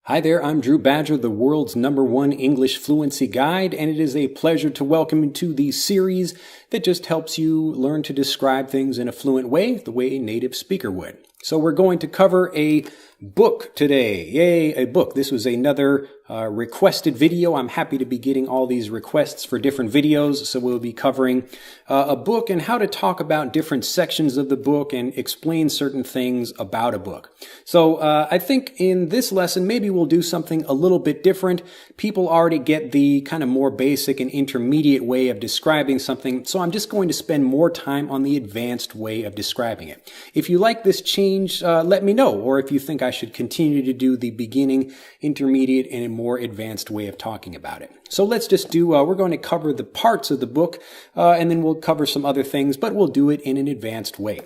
Hi there, I'm Drew Badger, the world's #1 English fluency guide, and it is a pleasure to welcome you to the series that just helps you learn to describe things in a fluent way, the way a native speaker would. So we're going to cover a book today. Yay, a book. This was another requested video. I'm happy to be getting all these requests for different videos. So we'll be covering a book and how to talk about different sections of the book and explain certain things about a book. So I think in this lesson, maybe we'll do something a little bit different. People already get the kind of more basic and intermediate way of describing something. So I'm just going to spend more time on the advanced way of describing it. If you like this change, let me know. Or if you think I should continue to do the beginning, intermediate, and a more advanced way of talking about it. So let's just do, we're going to cover the parts of the book, and then we'll cover some other things, but we'll do it in an advanced way.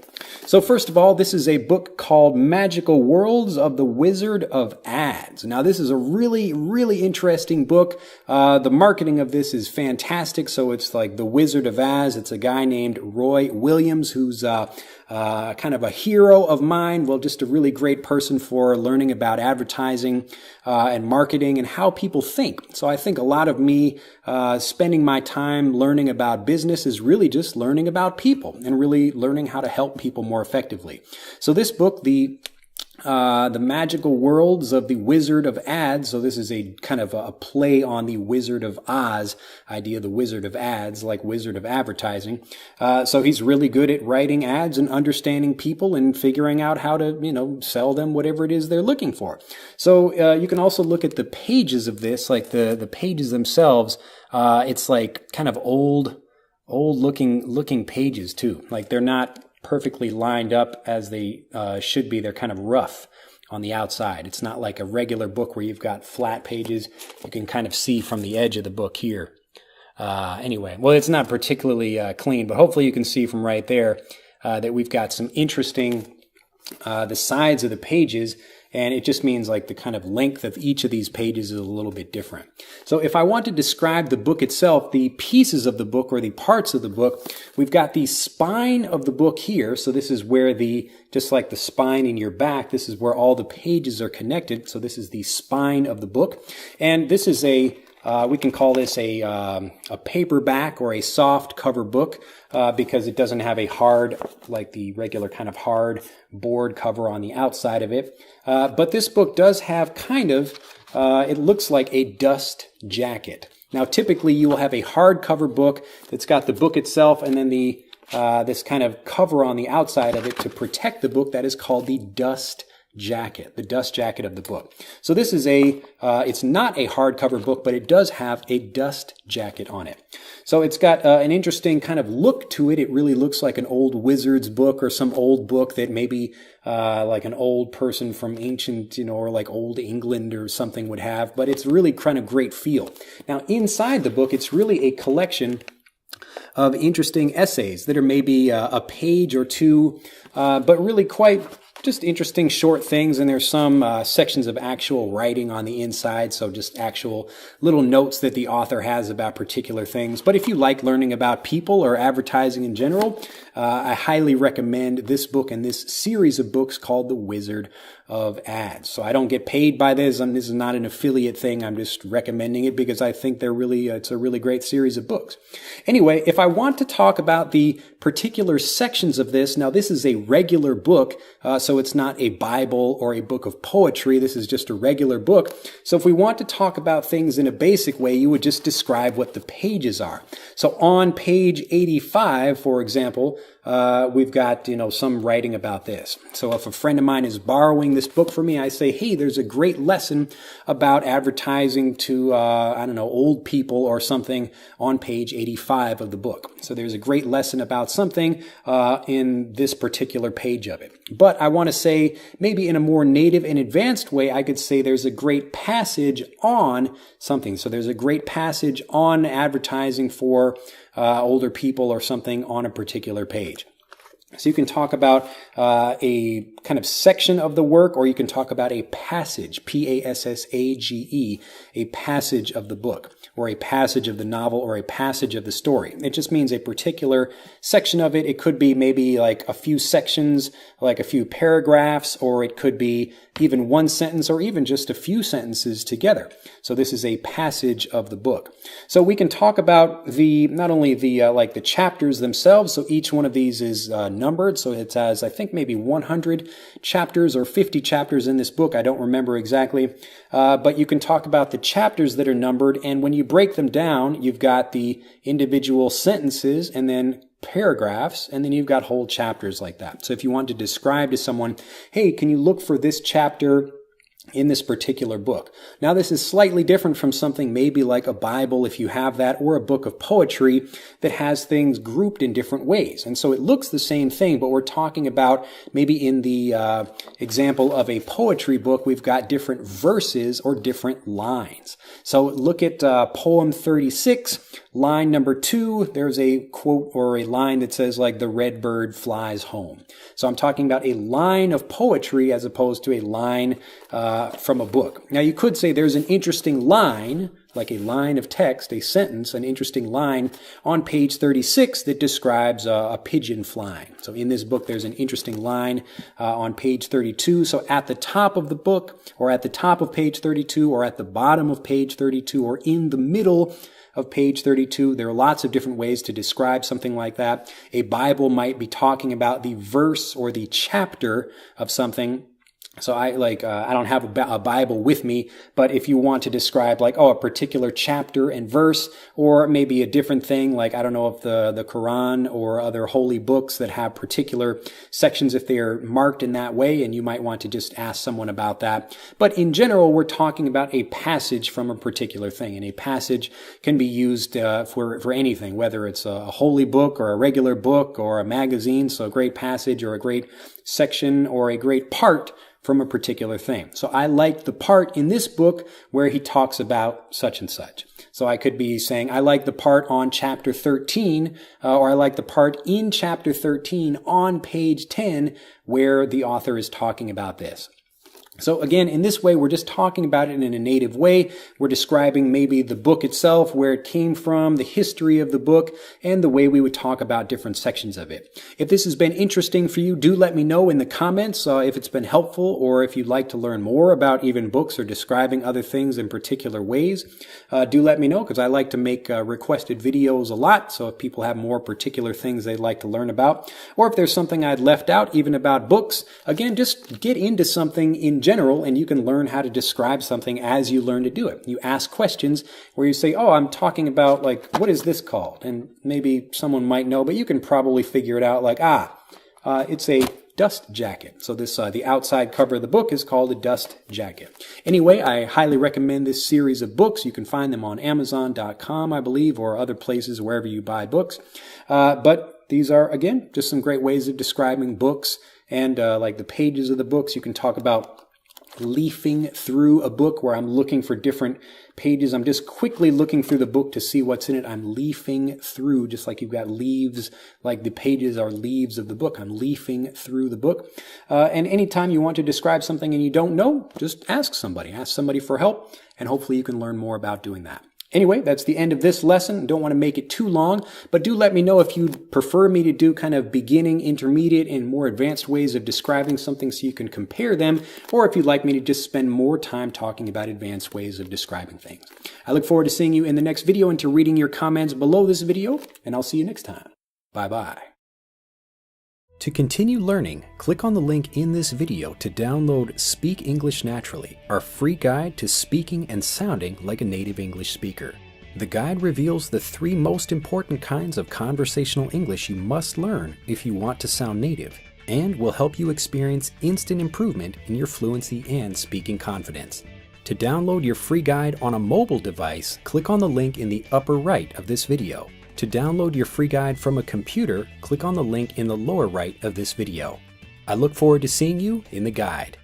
So first of all, this is a book called Magical Worlds of the Wizard of Ads. Now this is a really, really interesting book. The marketing of this is fantastic. So it's like the Wizard of Ads. It's a guy named Roy Williams, who's kind of a hero of mine. Well, just a really great person for learning about advertising and marketing and how people think. So I think a lot of me spending my time learning about business is really just learning about people and really learning how to help people more effectively. So this book, the Magical Worlds of the Wizard of Ads. So this is a kind of a play on the Wizard of Oz idea, the Wizard of Ads, like Wizard of Advertising. So he's really good at writing ads and understanding people and figuring out how to, sell them whatever it is they're looking for. So you can also look at the pages of this, like the pages themselves. It's like kind of old looking pages too. Like they're not perfectly lined up as they should be. They're kind of rough on the outside. It's not like a regular book where you've got flat pages. You can kind of see from the edge of the book here. Anyway, well, it's not particularly clean, but hopefully you can see from right there that we've got some interesting, the sides of the pages, and it just means like the kind of length of each of these pages is a little bit different. So if I want to describe the book itself, the pieces of the book or the parts of the book, we've got the spine of the book here. So this is where just like the spine in your back, this is where all the pages are connected. So this is the spine of the book. And this is we can call this a paperback or a soft cover book because it doesn't have a hard, like the regular kind of hard board cover on the outside of it. But this book does have kind of, it looks like a dust jacket. Now, typically you will have a hardcover book that's got the book itself and then this kind of cover on the outside of it to protect the book that is called the dust jacket, the dust jacket of the book. So this is it's not a hardcover book, but it does have a dust jacket on it. So it's got an interesting kind of look to it. It really looks like an old wizard's book or some old book that maybe like an old person from ancient, or like old England or something would have, but it's really kind of great feel. Now inside the book, it's really a collection of interesting essays that are maybe a page or two, but really quite just interesting short things, and there's some sections of actual writing on the inside, so just actual little notes that the author has about particular things. But if you like learning about people or advertising in general, I highly recommend this book and this series of books called The Wizard of Ads. So I don't get paid by this, and this is not an affiliate thing. I'm just recommending it because I think it's a really great series of books. Anyway, if I want to talk about the particular sections of this, now this is a regular book, so it's not a Bible or a book of poetry. This is just a regular book. So if we want to talk about things in a basic way, you would just describe what the pages are. So on page 85, for example, we've got, some writing about this. So if a friend of mine is borrowing this book from me, I say, hey, there's a great lesson about advertising to, old people or something on page 85 of the book. So there's a great lesson about something in this particular page of it. But I want to say maybe in a more native and advanced way, I could say there's a great passage on something. So there's a great passage on advertising for older people or something on a particular page. So you can talk about a kind of section of the work, or you can talk about a passage, P-A-S-S-A-G-E, a passage of the book, or a passage of the novel, or a passage of the story. It just means a particular section of it. It could be maybe like a few sections, like a few paragraphs, or it could be even one sentence, or even just a few sentences together. So this is a passage of the book. So we can talk about not only the chapters themselves. So each one of these is numbered. So it has, I think, maybe 100 chapters or 50 chapters in this book. I don't remember exactly. But you can talk about the chapters that are numbered. And when you break them down, you've got the individual sentences and then paragraphs, and then you've got whole chapters like that. So if you want to describe to someone, hey, can you look for this chapter in this particular book? Now, this is slightly different from something maybe like a Bible, if you have that, or a book of poetry that has things grouped in different ways. And so it looks the same thing, but we're talking about maybe in the example of a poetry book, we've got different verses or different lines. So look at poem 36, line number 2. There's a quote or a line that says like, the red bird flies home. So I'm talking about a line of poetry as opposed to a line from a book. Now you could say there's an interesting line, like a line of text, a sentence, an interesting line on page 36 that describes a pigeon flying. So in this book, there's an interesting line on page 32. So at the top of the book, or at the top of page 32, or at the bottom of page 32, or in the middle of page 32. There are lots of different ways to describe something like that. A Bible might be talking about the verse or the chapter of something. So I don't have a Bible with me, but if you want to describe like, a particular chapter and verse, or maybe a different thing, like, I don't know if the Quran or other holy books that have particular sections, if they are marked in that way, and you might want to just ask someone about that. But in general, we're talking about a passage from a particular thing, and a passage can be used for anything, whether it's a holy book or a regular book or a magazine. So a great passage or a great section or a great part from a particular thing. So I like the part in this book where he talks about such and such. So I could be saying, I like the part on chapter 13, or I like the part in chapter 13 on page 10 where the author is talking about this. So again, in this way, we're just talking about it in a native way. We're describing maybe the book itself, where it came from, the history of the book, and the way we would talk about different sections of it. If this has been interesting for you, do let me know in the comments if it's been helpful, or if you'd like to learn more about even books or describing other things in particular ways. Do let me know, because I like to make requested videos a lot. So if people have more particular things they'd like to learn about, or if there's something I'd left out, even about books, again, just get into something in general, and you can learn how to describe something as you learn to do it. You ask questions where you say, I'm talking about, like, what is this called? And maybe someone might know, but you can probably figure it out, like, it's a dust jacket. So this, the outside cover of the book is called a dust jacket. Anyway, I highly recommend this series of books. You can find them on Amazon.com, I believe, or other places wherever you buy books. But these are, again, just some great ways of describing books, and like the pages of the books. You can talk about leafing through a book, where I'm looking for different pages. I'm just quickly looking through the book to see what's in it. I'm leafing through, just like you've got leaves, like the pages are leaves of the book. I'm leafing through the book. And anytime you want to describe something and you don't know, just ask somebody. Ask somebody for help, and hopefully you can learn more about doing that. Anyway, that's the end of this lesson. Don't want to make it too long, but do let me know if you'd prefer me to do kind of beginning, intermediate, and more advanced ways of describing something so you can compare them, or if you'd like me to just spend more time talking about advanced ways of describing things. I look forward to seeing you in the next video and to reading your comments below this video, and I'll see you next time. Bye-bye. To continue learning, click on the link in this video to download Speak English Naturally, our free guide to speaking and sounding like a native English speaker. The guide reveals the 3 most important kinds of conversational English you must learn if you want to sound native, and will help you experience instant improvement in your fluency and speaking confidence. To download your free guide on a mobile device, click on the link in the upper right of this video. To download your free guide from a computer, click on the link in the lower right of this video. I look forward to seeing you in the guide.